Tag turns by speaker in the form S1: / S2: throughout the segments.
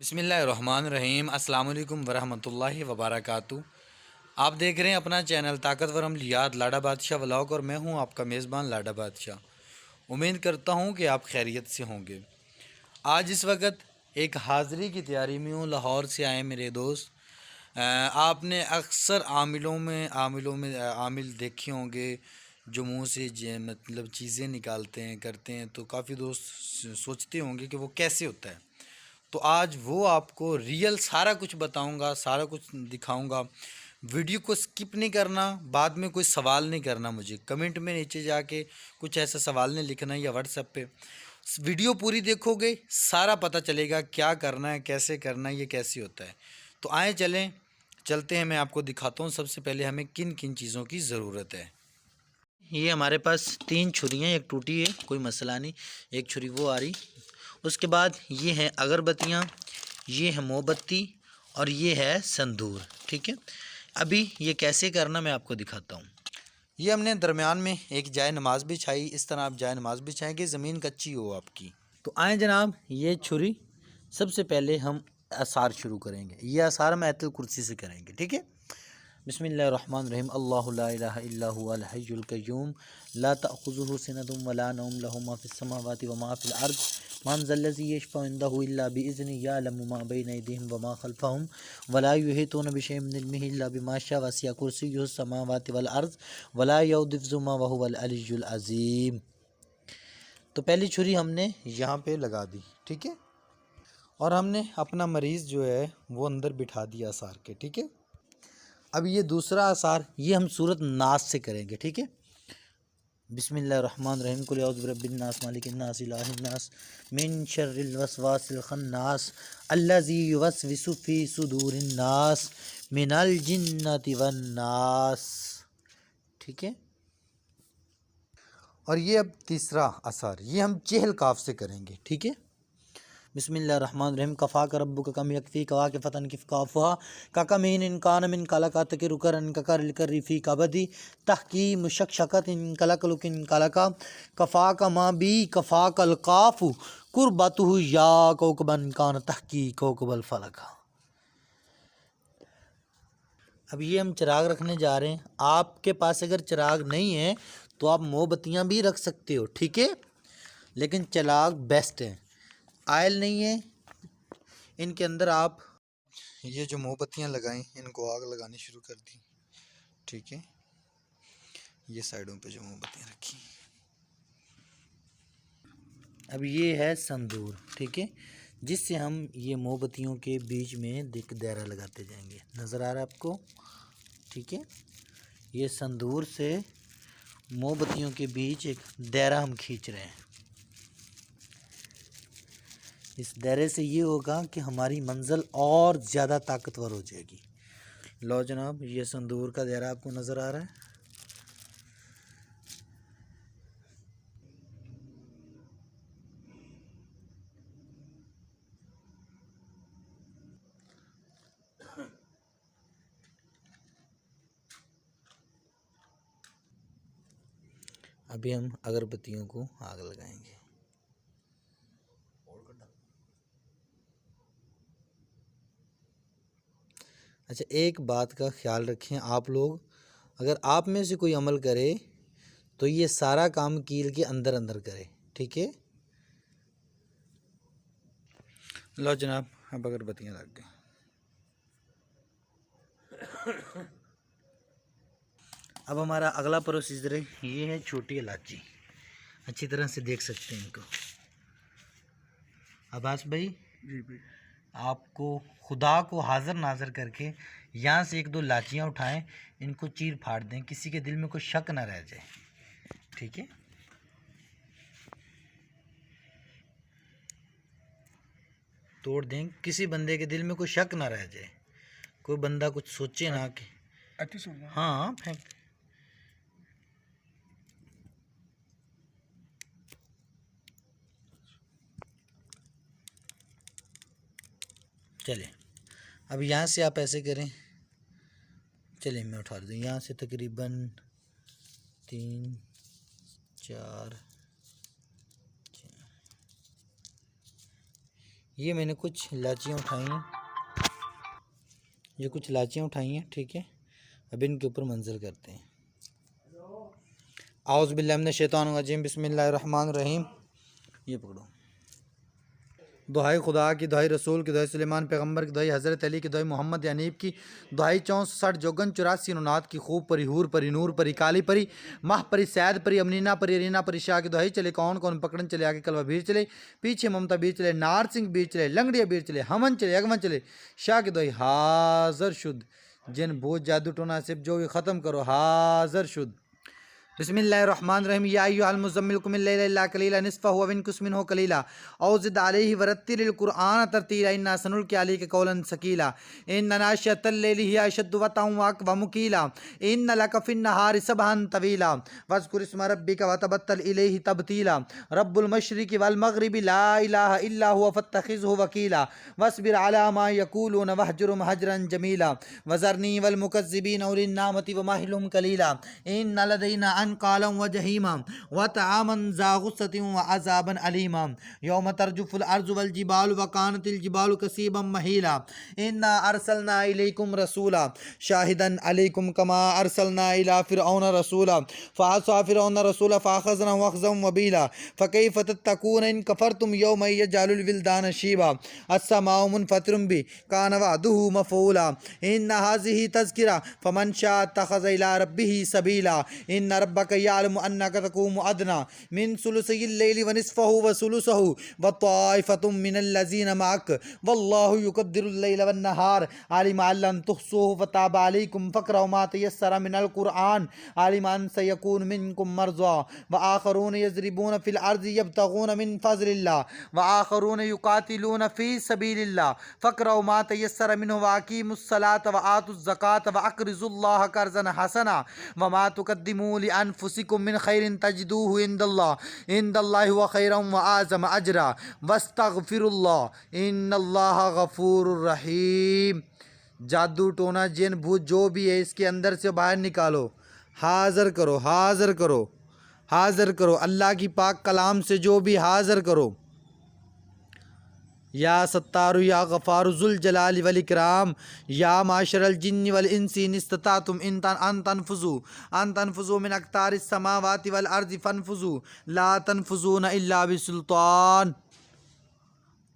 S1: बिस्मिल्लाहिर्रहमानिर्रहीम अस्सलाम वालेकुम वरहमतुल्लाहि वबरकातुहू। आप देख रहे हैं अपना चैनल ताकतवर अमलियात लाडा बादशाह व्लॉग और मैं हूं आपका मेज़बान लाडा बादशाह। उम्मीद करता हूं कि आप खैरियत से होंगे। आज इस वक्त एक हाज़िरी की तैयारी में हूँ। लाहौर से आए मेरे दोस्त। आपने अक्सर आमिल देखे होंगे जो मुँह से मतलब चीज़ें निकालते हैं करते हैं, तो काफ़ी दोस्त सोचते होंगे कि वो कैसे होता है। तो आज वो आपको रियल सारा कुछ बताऊंगा, सारा कुछ दिखाऊंगा। वीडियो को स्किप नहीं करना, बाद में कोई सवाल नहीं करना, मुझे कमेंट में नीचे जाके कुछ ऐसा सवाल नहीं लिखना या व्हाट्सएप पे। वीडियो पूरी देखोगे सारा पता चलेगा क्या करना है, कैसे करना है, ये कैसे होता है। तो आए चलते हैं, मैं आपको दिखाता हूँ सबसे पहले हमें किन किन चीज़ों की ज़रूरत है। ये हमारे पास 3 छुरियाँ, एक टूटी है कोई मसला नहीं, एक छुरी वो आ रही। उसके बाद ये हैं अगरबत्तियाँ, ये है मोमबत्ती और ये है संदूर। ठीक है, अभी ये कैसे करना मैं आपको दिखाता हूँ। ये हमने दरमियान में एक जाए नमाज बिछाई। इस तरह आप जाए नमाज बिछाएंगे, ज़मीन कच्ची हो आपकी। तो आए जनाब, ये छुरी सबसे पहले हम आसार शुरू करेंगे। ये आसार हम आयतुल कुर्सी से करेंगे। ठीक है, बिस्मिल्लाहिर्रहमानिर्रहीम। अल्लाहु ला इलाहा इल्ला हुवल हय्युल क़य्यूम ला तअख़ुज़ुहु सिनतुन वला नौम लहु मा फ़िस समावाति व मा फ़िल अर्ज़ मन ज़ल्लज़ी यशफ़अउ इंदहु इल्ला बिइज़निहि यअलमु मा बैना अयदीहिम व मा ख़ल्फ़हुम वला युहीतूना बिशैइन मिन इल्मिहि इल्ला बिमा शाअ वसिअ कुर्सियुहुस समावाति वल अर्ज़ वला यऊदुहु हिफ़्ज़ुहुमा व हुवल अलिय्युल अज़ीम। तो पहली छुरी हमने यहाँ पे लगा दी। ठीक है, और हमने अपना मरीज़ जो है वो अंदर बिठा दिया आसार के। ठीक है, अब ये दूसरा आसार ये हम सूरत नास से करेंगे। ठीक है, बिस्मिल्लाहिर्रहमानिर्रहीम कुल औज़ु बिरब्बिन नास मालिकिन नास इलाहिन नास मिन शर्रिल वसवासिल खन्नास अल्लज़ी युवस्विसु फ़ी सुदूरिन नास मिनल जिन्नति वन नास। ठीक है, और ये अब तीसरा आसार ये हम चहल काफ से करेंगे। ठीक है, बिस्मिल्लाहिर्रहमानिर्रहीम कफ़ा का रब्बु का कम यकफ़ी कवा के फ़तन किफ़ काफ़ुहा काकमीन इनकान मिन कलका तक रुकरन ककर लिकर रिफ़ी कबदी तहकी मुशक्शकत इन कलकलुक इन कलका कफ़ा का मा बी कफ़ा कल काफ़ु कुर्बतुहु या कौकबन कान तहकी कौकबल फलका। अब ये हम चिराग रखने जा रहे हैं। आपके पास अगर चिराग नहीं है तो आप मोमबत्तियाँ भी रख सकते हो। ठीक है, लेकिन चिराग बेस्ट है। आयल नहीं है इनके अंदर, आप ये जो मोमबत्तियाँ लगाएं इनको आग लगानी शुरू कर दी। ठीक है, ये साइडों पे जो मोमबत्तियाँ रखी। अब ये है संदूर। ठीक है, जिससे हम ये मोमबत्तियों के बीच में दायरा लगाते जाएंगे। नज़र आ रहा है आपको? ठीक है, ये संदूर से मोमबत्तियों के बीच एक दायरा हम खींच रहे हैं। इस दायरे से ये होगा कि हमारी मंजिल और ज़्यादा ताकतवर हो जाएगी। लो जनाब, ये संदूर का दायरा आपको नज़र आ रहा है। अभी हम अगरबत्तियों को आग लगाएंगे। अच्छा, एक बात का ख्याल रखें आप लोग, अगर आप में से कोई अमल करे तो ये सारा काम कील के अंदर अंदर करे। ठीक है, लो जनाब, अब अगरबत्तियाँ लग गई। अब हमारा अगला प्रोसीजर है, ये है छोटी इलायची। अच्छी तरह से देख सकते हैं इनको। अब्बास भाई, जी भाई, आपको खुदा को हाज़िर नाज़र करके यहाँ से एक दो लाचियाँ उठाएं, इनको चीर फाड़ दें, किसी के दिल में कोई शक ना रह जाए। ठीक है, तोड़ दें, किसी बंदे के दिल में कोई शक ना रह जाए, कोई बंदा कुछ सोचे ना कि हाँ फेंक। चले, अब यहाँ से आप ऐसे करें। चलिए मैं उठा दूँ यहाँ से, तकरीबन 3 4 5। ये मैंने कुछ इलायचियाँ उठाई हैं, ये कुछ इलायचियाँ उठाई हैं, ठीक है। अब इनके ऊपर मंजर करते हैं। आउज़ बिल्लाहि मिनश शैतानिर रजीम, बिस्मिल्लाहिर रहमानिर रहीम। ये पकड़ो। दुहाई खुदा की, दुहाई रसूल की, दुहाई सुलेमान पैगम्बर की, दुहाई हज़रत अली की, दुहाई मोहम्मद यानीब की, दुहाई 64 जोगन 84 नुनात की, खूब परी, हूर परी, नूर परी, काली परी, माह परी, सैद परी, अमनीना परी, अरीना परी, शाह की दुहाई चले। कौन कौन पकड़न चले, आगे कलवा बीर चले, पीछे ममता बीर चले, नार सिंह बीर चले, लंगड़िया बीर चले, हमन चले, अगमन चले। शाह की दुहाई हाज़र शुद्ध, जिन भूत जादू टोना सिर्फ जो भी ख़त्म करो, हाज़र शुद्ध। बिस्मिल्लाहिर्रहमानिर्रहीम। या अय्युहल मुज़म्मिल कुम अल-लैला इल्ला क़लीला निस्फ़हु व इंक़ुस मिन्हु क़लीला औ ज़िद अलैहि वरत्तिलिल क़ुरआन तरतीला इन्ना सनुल्क़ि अलैका क़ौलन सक़ीला इन्ना नाशियतल लैलि हिय अशद्दु वतअन व अक़वमु क़ीला इन्ना लका फ़िन-नहारि सबहन तवीला वज़्कुर इस्मा रब्बिका वतबत्तल इलैहि तबतीला रब्बुल मशरिक़ि वल मग़रिबि ला इलाहा इल्ला हुवा फ़त्तख़िज़हु वकीला वस्बिर अला मा यक़ूलून वहजुरहुम हजरन जमीला वज़रनी वल मुकज़्ज़िबीन उलिन नामति वमहिलहुम क़लीला इन्ना लदैना कालम व जहीमा व तआमन ज़ा गुस्सतिन व अज़ाबन अलीमा यौम तरजुफुल अर्ज़ु वल जिबालु व कानतिल जिबालु कसीबम महीला इन्ना अरसलना इलैकुम रसूला शाहिदन अलैकुम कमा अरसलना इला फ़िरऔन रसूला फ़असा फ़िरऔन रसूला फ़अख़ज़नाहु अख़ज़म वबीला फ़कैफ़ तत्तक़ून इन कफ़रतुम यौम यजअलुल विल्दान शीबा अस्समाउ मुनफ़तिरुम बि कान वअदुहु मफ़ऊला इन्ना हाज़िही तज़किरा फ़मन शाअ इत्तख़ज़ इला रब्बिही सबीला इन्ना रब्बका यअलमु अन्नका तक़ूमु अदना मिन सुलुसिल लैलि व निस्फ़हु व सुलुसहु व ताइफ़तुम मिनल लज़ीना मअक वल्लाहु युक़द्दिरुल लैला वन नहार अलिमा अल्लन तुहसूहु फ़ताब अलैकुम फ़क़रऊ मा तयस्सरा मिनल क़ुरआन अलिमा अन सयकूनु मिनकुम मर्ज़ा व आख़रून यज़रिबून फ़िल अर्ज़ि यब्तग़ून मिन फ़ज़लिल्लाह व आख़रून युक़ातिलून फ़ी सबीलिल्लाह फ़क़रऊ मा तयस्सरा मिन्हु व अक़ीमुस्सलाता व आतुज़्ज़काता व अक़रिज़ुल्लाह क़र्ज़न हसना व मा तुक़द्दिमू लिअन्फ़ुसिकुम मिन खैरिन तजिदूहु इंदल्लाहि हुवा खैरन व आज़म अजरा वस्तग़फ़िरुल्लाह इन्नल्लाह गफ़ूरुर रहीम। जादू टोना जिन भूत जो भी है इसके अंदर से बाहर निकालो, हाज़र करो, हाज़र करो, हाज़र करो। अल्लाह की पाक कलाम से जो भी हाज़र करो। या सत्तारु या गफ़ारु ज़ुल जलालि वल इकराम या माशरल जिन्नि वल इंसी इन इस्तताअतुम अन तनफुज़ू मिन अक़तारिस समावाति वल अर्ज़ि फ़नफुज़ू ला तनफुज़ूना इल्ला बिसुल्तान।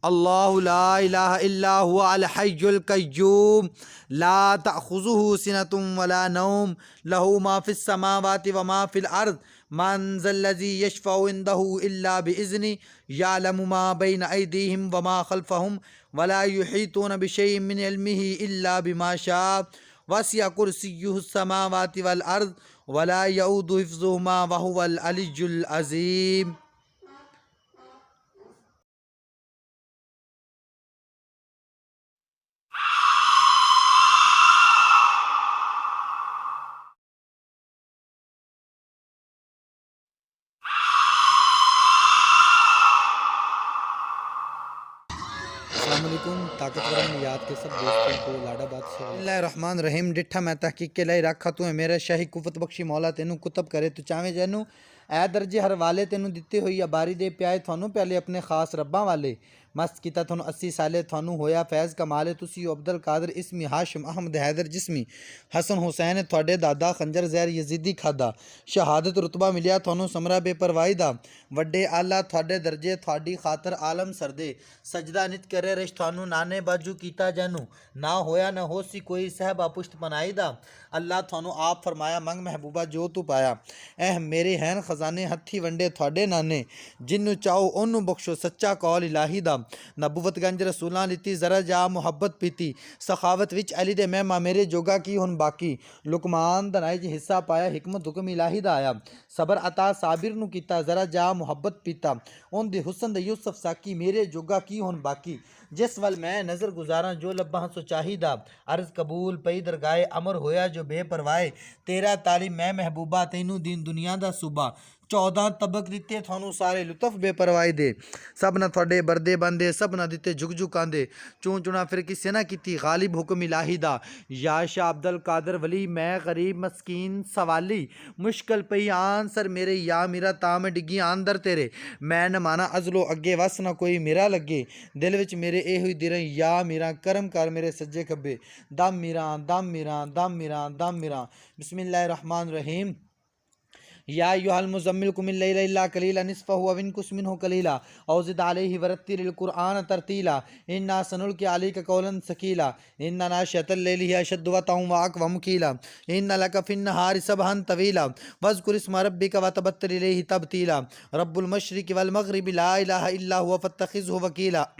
S1: अल्लाहु ला इलाहा इल्ला हुवा अल हय्युल क़य्यूम ला तअख़ुज़ुहु सिनतुन वला नौम लहू मा फ़िस समावाति व मा फ़िल अर्ज़ मन ज़ल्लज़ी यशफ़अउ इंदहु इल्ला बिइज़्निहि यअलमु मा बैन अयदीहिम व मा ख़ल्फ़हुम वला युहीतूना बिशैइन मिन इल्मिहि इल्ला बिमा शाअ वसिअ कुर्सियुहुस समावाति वल अर्ज़ वला यऊदुहु हिफ़्ज़ुहुमा व हुवल अलिय्युल अज़ीम। अस्सलामुअलैकुम ताकतवर नियात के सब दोस्तों को लाडा बादशाह रहमान रहीम डिठा मैं तहकीक के लाई रखा तू है मेरा शाही कुफत बख्शी मौला तेनू कुतब करे तू चावे जैनू ऐ दर्जे हर वाले तेनू दिते हुई या बारी दे प्याए थानू पहले अपने खास रब्बा वाले मस्त किता थानू 80 साले थानू होया फैज़ कमाले तुसी अब्दुल कादर इसमी हाशिम अहमद हैदर जिस्मी हसन हुसैन थोड़े दादा खंजर जहर यजीदी खादा शहादत रुतबा मिलिया थानू समरा बेपरवाही दा वड्डे आला थोड़े दर्जे थोड़ी खातर आलम सरदे सजदा नित करे रिश थानू नाने बाजू कीता जानू ना होया न हो सी कोई सहबा पुश्त पनाई दा अल्लाह थानू आप फरमाया मंग महबूबा जो तू पाया एह मेरे हैन खजाने हथी वंडे थोड़े नाने जिन्नू चाहो ओनू बख्शो सच्चा कौल इलाही दा नबूवत गंज रसूलां लिती जरा जा मुहब्बत पीती सखावत विच अली दे मैं मेरे जोगा की हुन बाकी लुकमान दनाई च हिस्सा पाया हिकमत हुक्म इलाही दा आया सबर अता साबिर नू कीता जरा जा मुहब्बत पीता उन दे हुसन दे यूसुफ साकी मेरे जोगा की हुन बाकी जिस वल मैं नज़र गुजारा जो लब्बा सो चाहिदा, अर्ज़ कबूल पई दरगाए अमर होया जो बेपरवाए, तेरा तालीम मैं महबूबा तैनू दीन दुनिया दा सूबा, 14 तबक दिते थानू सारे लुत्फ बेपरवाही दे, सब ना थोड़े बरदे बंदे सब ना दिते झुक झुकांदे, चूं चुना फिर किसे ना की गालिब हुक्म इलाही दा, या शाह अब्दुल कादर वली मैं गरीब मस्कीन सवाली, मुश्किल पई आन सर मेरे या मेरा ताम डिगी आंदर तेरे, मैं न माना अजलो अगे वस ना कोई मेरा लगे, दिल विच मेरे ए हुई दिर या मेरा करम कर मेरे सज्जे खब्बे, दम मेरा दम मेरा दम मेरा दम मेरा। बिस्मिल्लाहिर रहमानिर रहीम। या अय्युहल मुज़म्मिल कुमिल लैला इल्ला कलीला निस्फहु व इनकुस मिन्हु कलीला औ ज़िद अलैहि वरत्तिलिल कुरआन तरतीला इन्ना सनुल्क़ि अलैका कौलन सकीला इन्ना नाशियतल लैलि हिय अशद्दु वतअन व अक़वम क़ीला इन्ना लका फ़िन्नहारि सबहन तवीला वज़्कुर इस्मा रब्बिका व तबत्तल इलैहि तबतीला रब्बुल मशरिक़ि वल मग़रिबि ला इलाहा इल्ला हुव फ़त्तख़िज़हु वकीला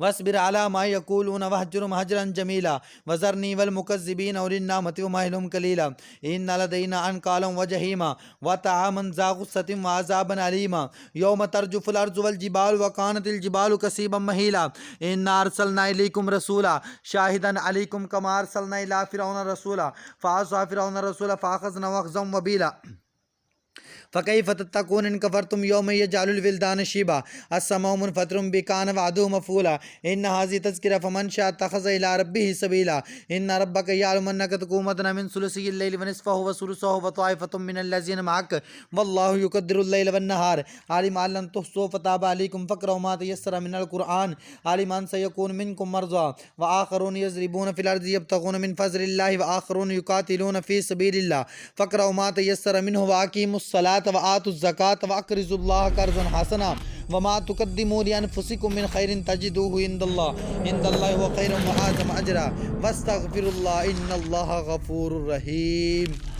S1: वस्बिर अला मा यक़ूलून वहजुरहुम हजरन जमीला वज़रनी वल मुकज़्ज़िबीन उलिन्नामति वमहिलहुम कलीला इन्ना लदैना अनकालन व जहीमा व तआमन ज़ा गुस्सतिन व अज़ाबन अलीमा यौम तर्जुफुल अर्ज़ु वल जिबालु व कानतिल जिबालु कसीबन महीला इन्ना अरसलना इलैकुम रसूला शाहिदन अलैकुम कमा अरसलना इला फ़िरऔन रसूला फ़असा फ़िरऔन रसूला फ़अख़ज़ना अख़ज़न वबीला फ़कैफ़ तत्तक़ून इन कफ़रतुम यौम यजअलुल विल्दान शिबा अस्समाउ मुनफ़तिरुम बिकान वअदुहु मफ़ऊला इन्न हाज़िहि तज़किरा फ़मन शाअ इत्तख़ज़ इला रब्बिहि सबीला इन्न रब्बका यअलमु अन्नका तक़ूमु अदना मिन सुलुसिल लैलि व निस्फ़हु व सुलुसहु व ताइफ़तुम मिनल लज़ीना मअक वल्लाहु युक़द्दिरुल लैला वन नहार आलिम अन लन तुहसू फ़ताबा अलैकुम फ़क़रऊ मा तयस्सरा मिनल क़ुरआन आलिम अन सयकूनु मिनकुम मर्ज़ा व आख़रून यज़रिबून फ़िल अर्ज़ि यब्तग़ून मिन फ़ज़लिल्लाहि व आख़रून युक़ातिलून फ़ी सबीलिल्लाह फ़क़रऊ मा तयस्सरा मिन्हु व अक़ीमुस्सलात व आतुज़ ज़कात व अक़रिज़ुल्लाह क़र्ज़न हसना व मा तुक़द्दिमू लिअन्फ़ुसिकुम मिन ख़ैरिन तजिदूहु इंदल्लाहि हुवा ख़ैरुन व अअज़म अजरा वस्तग़फ़िरुल्लाह इन्नल्लाह गफ़ूरुर रहीम।